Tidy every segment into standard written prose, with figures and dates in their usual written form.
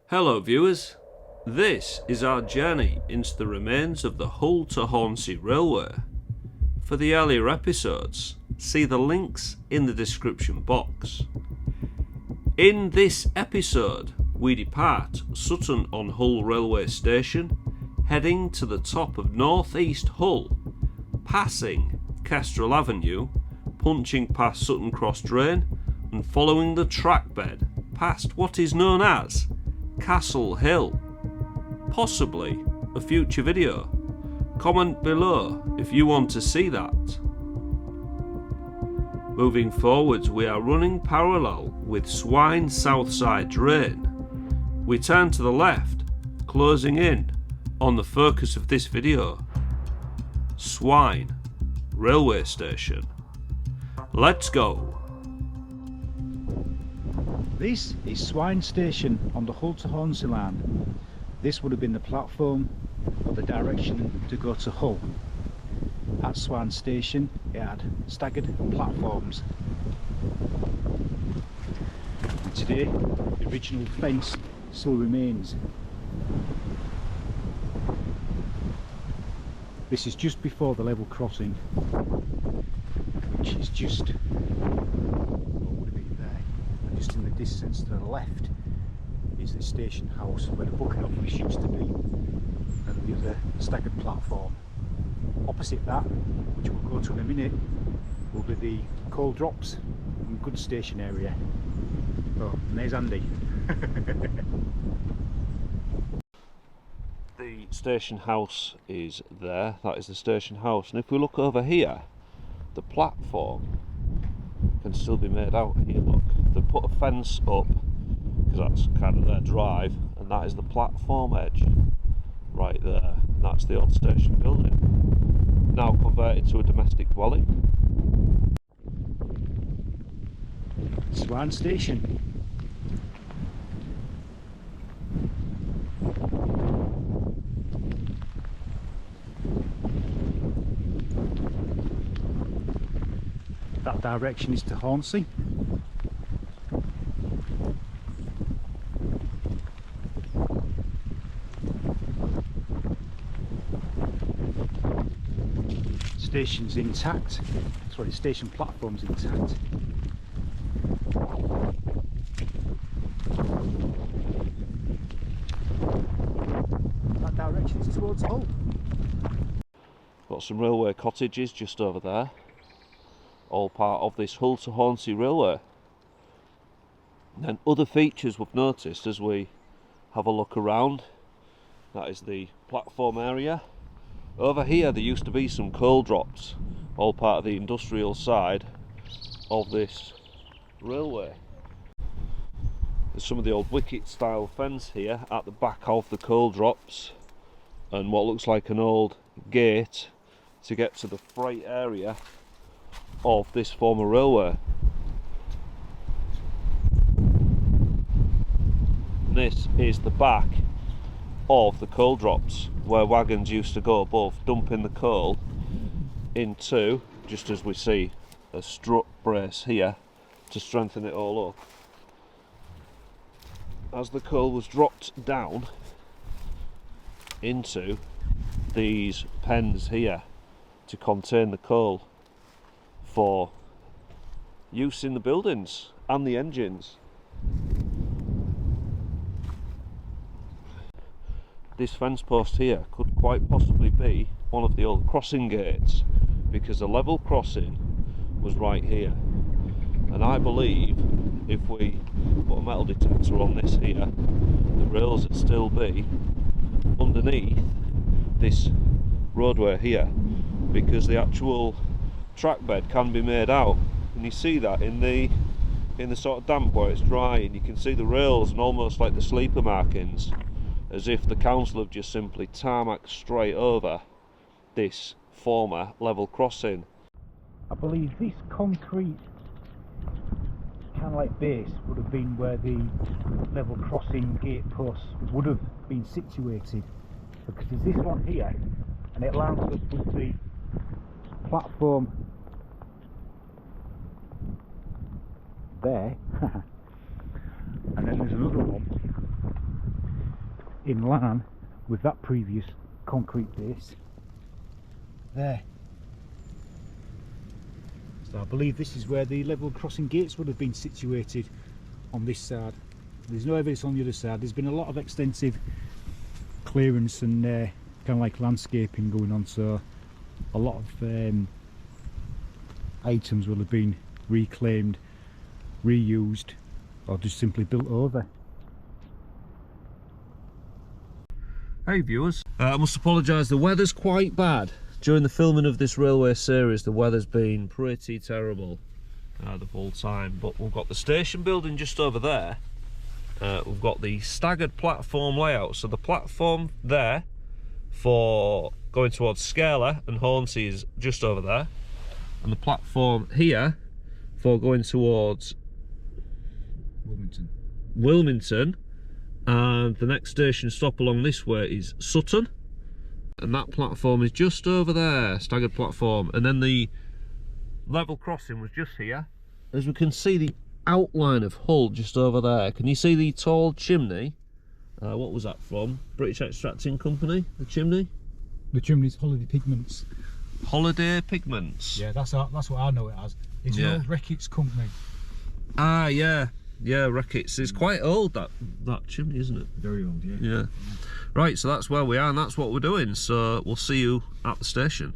Hello viewers, this is our journey into the remains of the Hull to Hornsea Railway. For the earlier episodes, see the links in the description box. In this episode, we depart Sutton on Hull Railway Station, heading to the top of North East Hull, passing Kestrel Avenue, punching past Sutton Cross Drain, and following the track bed past what is known as Castle Hill. Possibly a future video. Comment below if you want to see that. Moving forwards, we are running parallel with Swine Southside Drain. We turn to the left, closing in on the focus of this video, Swine Railway Station. Let's go. This is Swine Station on the Hull to Hornsea line. This would have been the platform or the direction to go to Hull. At Swine Station it had staggered platforms. And today the original fence still remains. This is just before the level crossing, which is just just in the distance to the left is the station house where the booking office used to be, and the other staggered platform. Opposite that, which we'll go to in a minute, will be the coal drops and goods station area. Oh, and there's Andy. The station house is there, that is the station house, and if we look over here, the platform can still be made out here. Look, they put a fence up because that's kind of their drive, and that is the platform edge right there, and that's the old station building, now converted to a domestic dwelling. Swine Station. That direction is to Hornsea. Station's intact. Sorry, station platform's intact. That direction is towards Hull. Got some railway cottages just over there, all part of this Hull to Hornsea Railway. And then other features we've noticed as we have a look around, that is the platform area. Over here there used to be some coal drops, all part of the industrial side of this railway. There's some of the old wicket style fence here at the back of the coal drops, and what looks like an old gate to get to the freight area of this former railway. This is the back of the coal drops, where wagons used to go above, dumping the coal into, just as we see a strut brace here to strengthen it all up. As the coal was dropped down into these pens here to contain the coal for use in the buildings and the engines. This fence post here could quite possibly be one of the old crossing gates, because the level crossing was right here, and I believe if we put a metal detector on this here, the rails would still be underneath this roadway here, because the actual track bed can be made out, and you see that in the sort of damp where it's dry, and you can see the rails and almost like the sleeper markings, as if the council have just simply tarmacked straight over this former level crossing. I believe this concrete kind of like base would have been where the level crossing gate posts would have been situated, because there's this one here and it lines up with the platform there and then there's another one in line with that previous concrete base there. So I believe this is where the level crossing gates would have been situated on this side. There's no evidence on the other side. There's been a lot of extensive clearance and kind of like landscaping going on, so a lot of items will have been reclaimed, reused, or just simply built over. Hey viewers, I must apologise, the weather's quite bad. During the filming of this railway series the weather's been pretty terrible the whole time, but we've got the station building just over there. We've got the staggered platform layout, so the platform there for going towards Scaler and Hornsea is just over there, and the platform here for going towards Wilmington, and the next station stop along this way is Sutton, and that platform is just over there, staggered platform, and then the level crossing was just here. As we can see the outline of Hull just over there. Can you see the tall chimney? What was that from? British Extracting Company, the chimney? The chimney's Holiday Pigments. Holiday Pigments? Yeah, that's what I know it as. It's an old Reckitt's company. Ah, yeah. Yeah, Reckitt's. It's quite old, that chimney, isn't it? Very old, yeah. Yeah. Right, so that's where we are and that's what we're doing. So we'll see you at the station.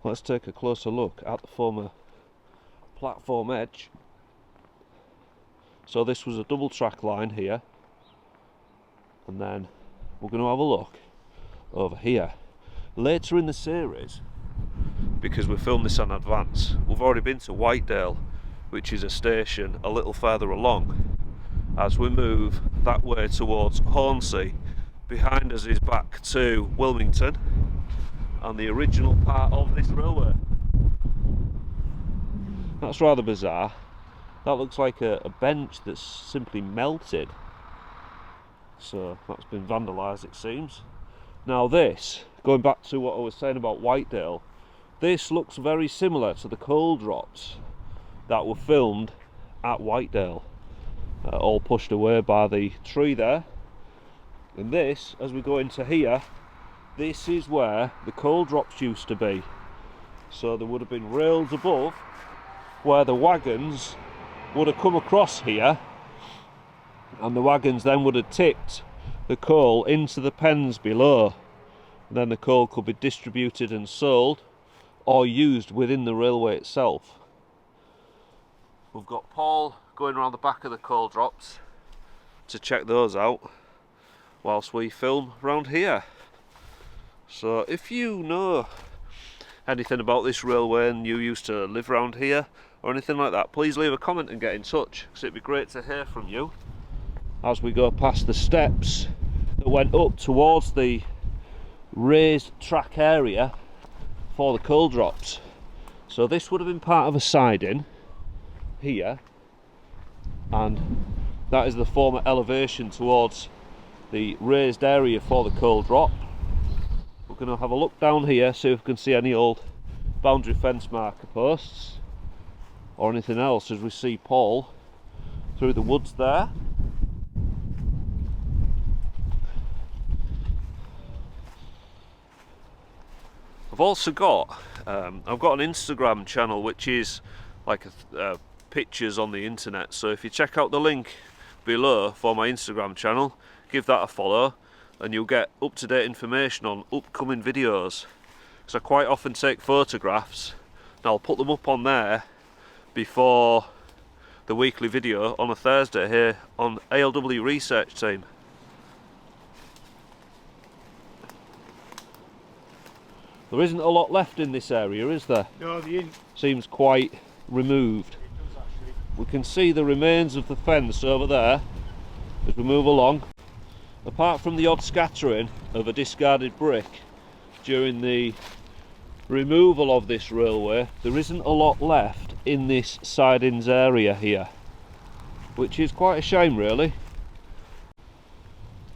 Let's take a closer look at the former platform edge. So this was a double track line here. And then we're going to have a look over here. Later in the series, because we filmed this in advance, we've already been to Whitedale, which is a station a little further along. As we move that way towards Hornsea, behind us is back to Wilmington and the original part of this railway. That's rather bizarre. That looks like a bench that's simply melted. So that's been vandalised, it seems. Now this, going back to what I was saying about Whitedale, this looks very similar to the coal drops that were filmed at Whitedale, all pushed away by the tree there. And this, as we go into here, this is where the coal drops used to be. So there would have been rails above where the wagons would have come across here, and the wagons then would have tipped the coal into the pens below. And then the coal could be distributed and sold or used within the railway itself. We've got Paul going around the back of the coal drops to check those out whilst we film around here. So if you know anything about this railway and you used to live around here or anything like that, please leave a comment and get in touch, because it'd be great to hear from you as we go past the steps that went up towards the raised track area for the coal drops. So this would have been part of a siding here, and that is the former elevation towards the raised area for the coal drop. We're going to have a look down here, see if we can see any old boundary fence marker posts or anything else as we see Paul through the woods there. I've also got I've got an Instagram channel which is like pictures on the internet, so if you check out the link below for my Instagram channel, give that a follow and you'll get up-to-date information on upcoming videos, because I quite often take photographs and I'll put them up on there before the weekly video on a Thursday here on ALW Research Team. There isn't a lot left in this area, is there? No, there isn't. Seems quite removed. It does actually. We can see the remains of the fence over there as we move along. Apart from the odd scattering of a discarded brick during the removal of this railway, there isn't a lot left in this sidings area here, which is quite a shame really.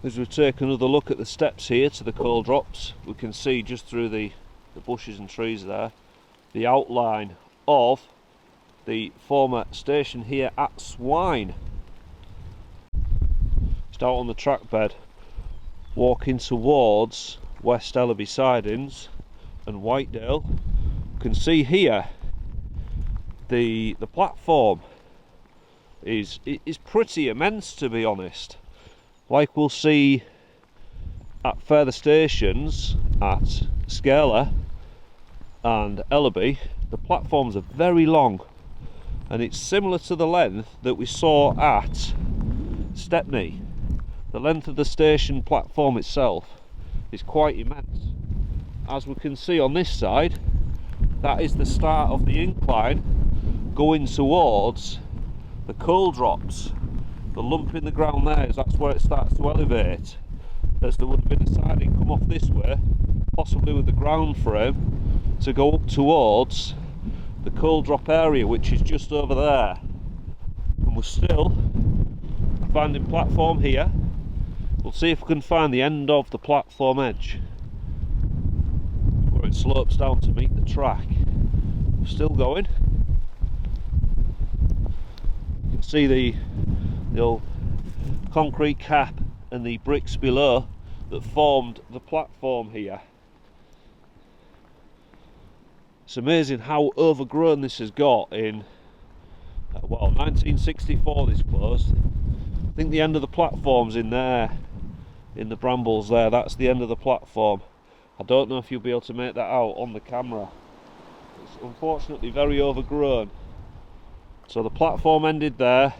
As we take another look at the steps here to the coal drops, we can see just through the bushes and trees there the outline of the former station here at Swine. Just out on the track bed, walking towards West Ellaby sidings and Whitedale. You can see here the platform is pretty immense, to be honest. Like we'll see at further stations at Scala and Ellaby, the platforms are very long, and it's similar to the length that we saw at Stepney. The length of the station platform itself is quite immense. As we can see on this side, that is the start of the incline going towards the coal drops. The lump in the ground there, that's where it starts to elevate, as there would have been a siding come off this way, possibly with the ground frame, to go up towards the coal drop area, which is just over there. And we're still finding platform here. We'll see if we can find the end of the platform edge, where it slopes down to meet the track. We're still going. You can see the old concrete cap and the bricks below that formed the platform here. It's amazing how overgrown this has got. In well, 1964 this closed. I think the end of the platform's in there, in the brambles there. That's the end of the platform. I don't know if you'll be able to make that out on the camera. It's unfortunately very overgrown. So the platform ended there,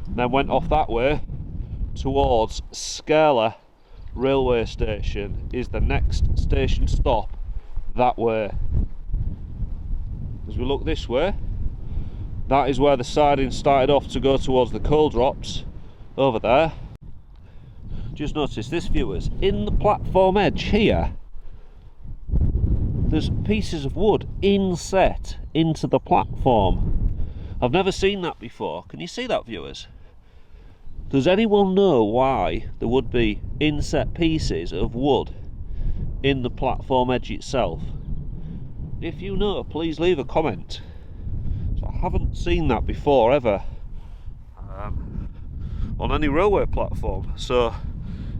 and then went off that way towards Scala Railway Station is the next station stop that way. As we look this way, that is where the siding started off to go towards the coal drops over there. Just notice this, viewers, in the platform edge here there's pieces of wood inset into the platform. I've never seen that before. Can you see that, viewers? Does anyone know why there would be inset pieces of wood in the platform edge itself? If you know, please leave a comment. So I haven't seen that before ever on any railway platform. So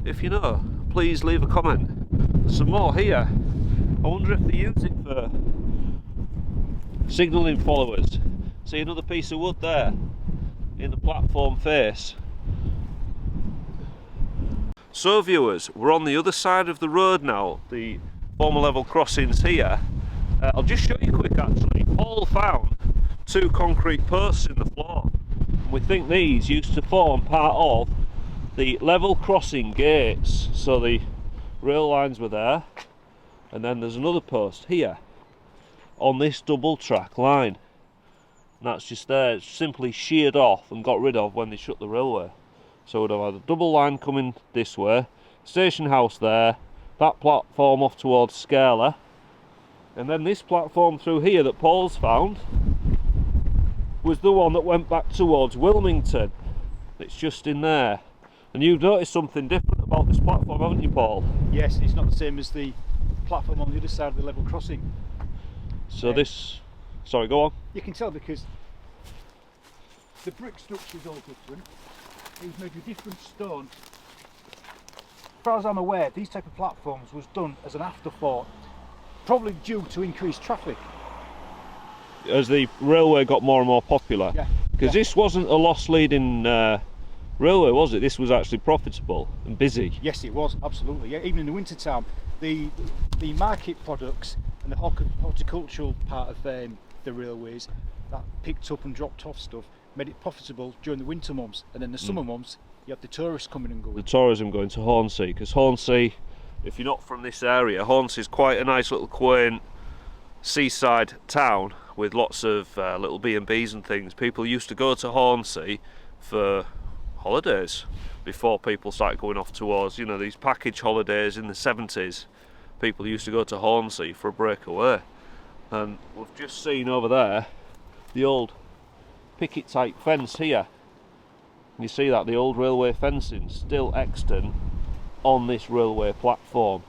if you know, please leave a comment. There's some more here. I wonder if they use it for signalling followers. See another piece of wood there in the platform face. So viewers, we're on the other side of the road now, the former level crossings here. I'll just show you quick actually. Paul found two concrete posts in the floor. And we think these used to form part of the level crossing gates. So the rail lines were there, and then there's another post here on this double track line. And that's just there, it's simply sheared off and got rid of when they shut the railway. So we'd have had a double line coming this way, station house there, that platform off towards Scala, and then this platform through here that Paul's found was the one that went back towards Wilmington. It's just in there. And you've noticed something different about this platform, haven't you, Paul? Yes, it's not the same as the platform on the other side of the level crossing. So this, sorry, go on. You can tell because the brick structure is all different. It was made with different stone. As far as I'm aware, these type of platforms was done as an afterthought, probably due to increased traffic. As the railway got more and more popular. Yeah. Because this wasn't a loss-leading railway, was it? This was actually profitable and busy. Yes, it was, absolutely. Yeah, even in the winter time, the market products and the horticultural part of the railways that picked up and dropped off stuff made it profitable during the winter months, and then the summer months you have the tourists coming and going. The tourism going to Hornsea, because Hornsea, if you're not from this area, Hornsea is quite a nice little quaint seaside town with lots of little B&Bs and things. People used to go to Hornsea for holidays before people started going off towards, you know, these package holidays in the 70s. People used to go to Hornsea for a breakaway. And we've just seen over there the old picket type fence here. And you see that, the old railway fencing still extant on this railway platform.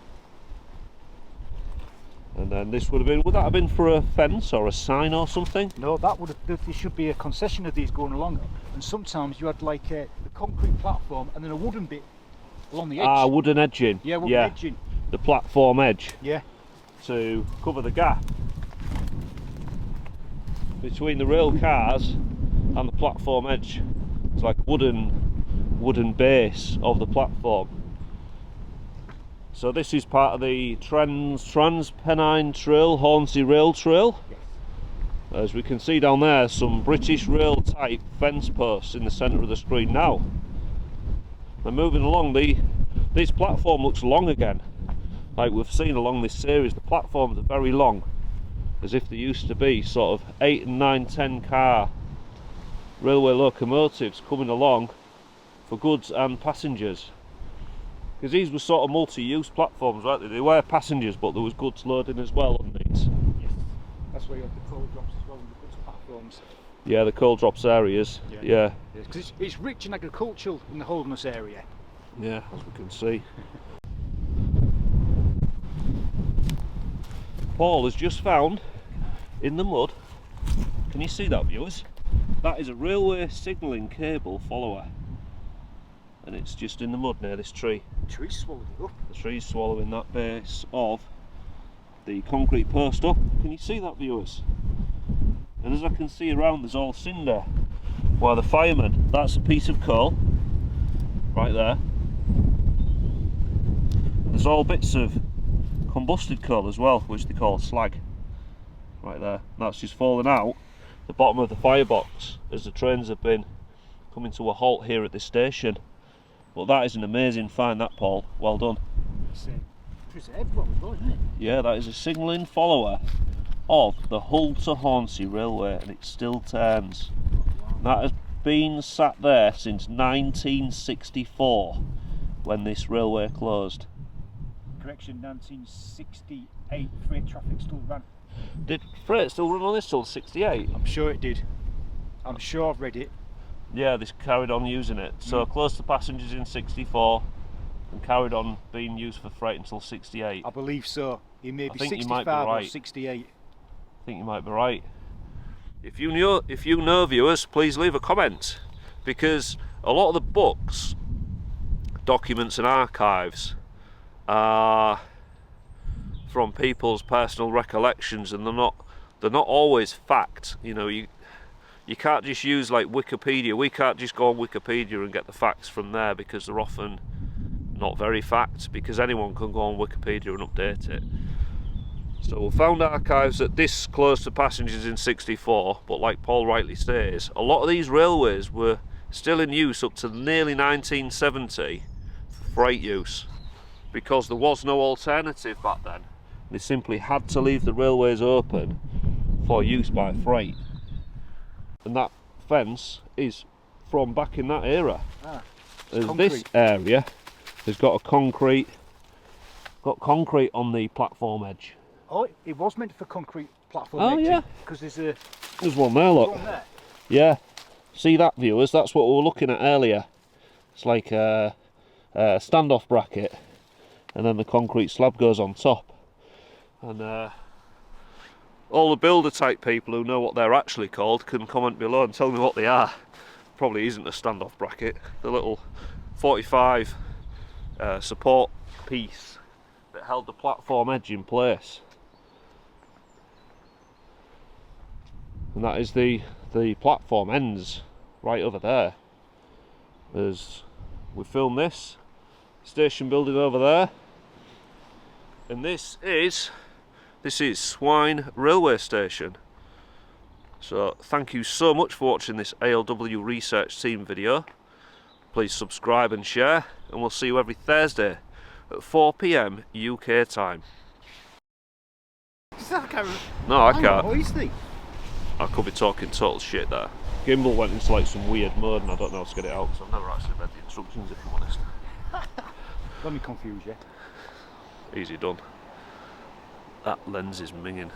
And then this would that have been for a fence or a sign or something? No, that would have, there should be a concession of these going along, and sometimes you had like the concrete platform and then a wooden bit along the edge. Ah, wooden edging. Yeah, wooden edging. The platform edge. Yeah. To cover the gap between the rail cars and the platform edge. It's like wooden base of the platform. So this is part of the Trans-Pennine Trail, Hornsea Rail Trail. Yes. As we can see down there, some British Rail type fence posts in the centre of the screen now. And moving along, this platform looks long again. Like we've seen along this series, the platforms are very long, as if they used to be sort of 8 and 9, 10 car railway locomotives coming along for goods and passengers. Because these were sort of multi-use platforms, right? They were passengers, but there was goods loading as well on these. Yes. That's where you have the coal drops as well, and the goods platforms. Yeah, the coal drops areas. Yeah. Because it's rich and agricultural in the Holderness area. Yeah, as we can see. Paul has just found in the mud, can you see that, viewers? That is a railway signalling cable follower. And it's just in the mud near this tree. The tree's swallowed it up. The tree's swallowing that base of the concrete post up. Can you see that, viewers? And as I can see around, there's all cinder. While the fireman, that's a piece of coal right there. There's all bits of combusted coal as well, which they call slag, right there. That's just fallen out the bottom of the firebox as the trains have been coming to a halt here at this station. But that is an amazing find, that, Paul. Well done. It's preserved well as well, isn't it? Yeah, that is a signalling follower of the Hull to Hornsea Railway, and it still turns. That has been sat there since 1964, when this railway closed. Correction, 1968, freight traffic still ran. Did freight still run on this till 68? I'm sure it did. I'm sure I've read it. Yeah, this carried on using it. So close to passengers in 64 and carried on being used for freight until 68. I believe so. It may be think you 65 might be or right. 68. I think you might be right. If you know, viewers, please leave a comment, because a lot of the books, documents and archives are from people's personal recollections, and they're not always fact. You know, you can't just use like Wikipedia. We can't just go on Wikipedia and get the facts from there, because they're often not very fact, because anyone can go on Wikipedia and update it. So we found archives that this closed to passengers in 64, but like Paul rightly says, a lot of these railways were still in use up to nearly 1970 for freight use, because there was no alternative back then. They simply had to leave the railways open for use by freight. And that fence is from back in that era. As this area has got concrete on the platform edge. Oh, it was meant for concrete platform edge. Yeah. Because There's one there, look. one there. Yeah. See that, viewers? That's what we were looking at earlier. It's like a standoff bracket, and then the concrete slab goes on top. And all the builder type people who know what they're actually called can comment below and tell me what they are. Probably isn't a standoff bracket. The little 45 support piece that held the platform edge in place. And that is the platform ends right over there. As we film this, station building over there, and this is Swine Railway Station. So thank you so much for watching this ALW research team video. Please subscribe and share, and we'll see you every Thursday at 4 PM UK time. No, I can't. What is the? I could be talking total shit there. Gimbal went into like some weird mode and I don't know how to get it out, so I've never actually read the instructions, if I'm honest. Let me confuse you. Easy done. That lens is minging.